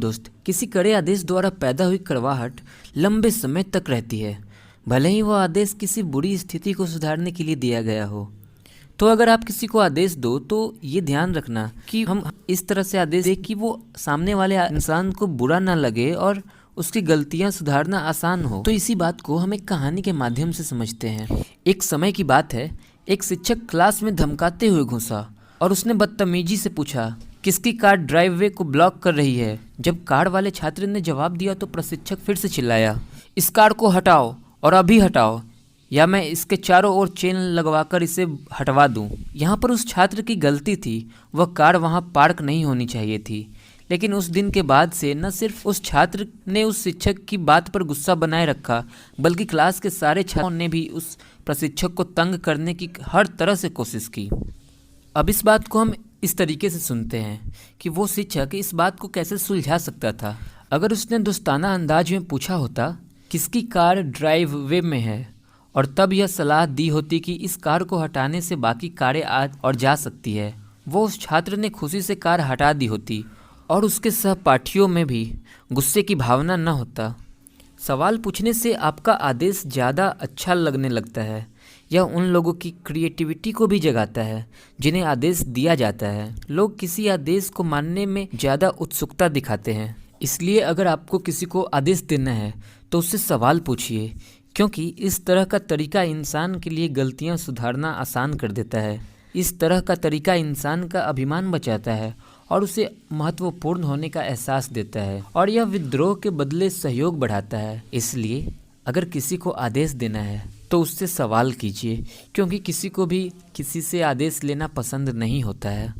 दोस्त, किसी कड़े आदेश द्वारा पैदा हुई कड़वाहट लंबे समय तक रहती है, भले ही वह आदेश किसी बुरी स्थिति को सुधारने के लिए दिया गया हो। तो अगर आप किसी को आदेश दो तो ये ध्यान रखना कि हम इस तरह से आदेश दें कि वो सामने वाले इंसान को बुरा ना लगे और उसकी गलतियां सुधारना आसान हो। तो इसी बात को हम एक कहानी के माध्यम से समझते हैं। एक समय की बात है, एक शिक्षक क्लास में धमकाते हुए घुसा और उसने बदतमीजी से पूछा, किसकी कार ड्राइववे को ब्लॉक कर रही है। जब कार वाले छात्र ने जवाब दिया तो प्रशिक्षक फिर से चिल्लाया, इस कार को हटाओ और अभी हटाओ, या मैं इसके चारों ओर चेन लगवाकर इसे हटवा दूं। यहाँ पर उस छात्र की गलती थी, वह कार वहाँ पार्क नहीं होनी चाहिए थी। लेकिन उस दिन के बाद से न सिर्फ उस छात्र ने उस शिक्षक की बात पर गुस्सा बनाए रखा, बल्कि क्लास के सारे छात्रों ने भी उस प्रशिक्षक को तंग करने की हर तरह से कोशिश की। अब इस बात को हम इस तरीके से सुनते हैं कि वो शिक्षक इस बात को कैसे सुलझा सकता था। अगर उसने दोस्ताना अंदाज में पूछा होता, किसकी कार ड्राइव वे में है, और तब यह सलाह दी होती कि इस कार को हटाने से बाकी कारें आ और जा सकती है, वो उस छात्र ने खुशी से कार हटा दी होती और उसके सहपाठियों में भी गुस्से की भावना न होता। सवाल पूछने से आपका आदेश ज़्यादा अच्छा लगने लगता है। यह उन लोगों की क्रिएटिविटी को भी जगाता है जिन्हें आदेश दिया जाता है। लोग किसी आदेश को मानने में ज़्यादा उत्सुकता दिखाते हैं। इसलिए अगर आपको किसी को आदेश देना है तो उससे सवाल पूछिए, क्योंकि इस तरह का तरीका इंसान के लिए गलतियां सुधारना आसान कर देता है। इस तरह का तरीका इंसान का अभिमान बचाता है और उसे महत्वपूर्ण होने का एहसास देता है, और यह विद्रोह के बदले सहयोग बढ़ाता है। इसलिए अगर किसी को आदेश देना है तो उससे सवाल कीजिए, क्योंकि किसी को भी किसी से आदेश लेना पसंद नहीं होता है।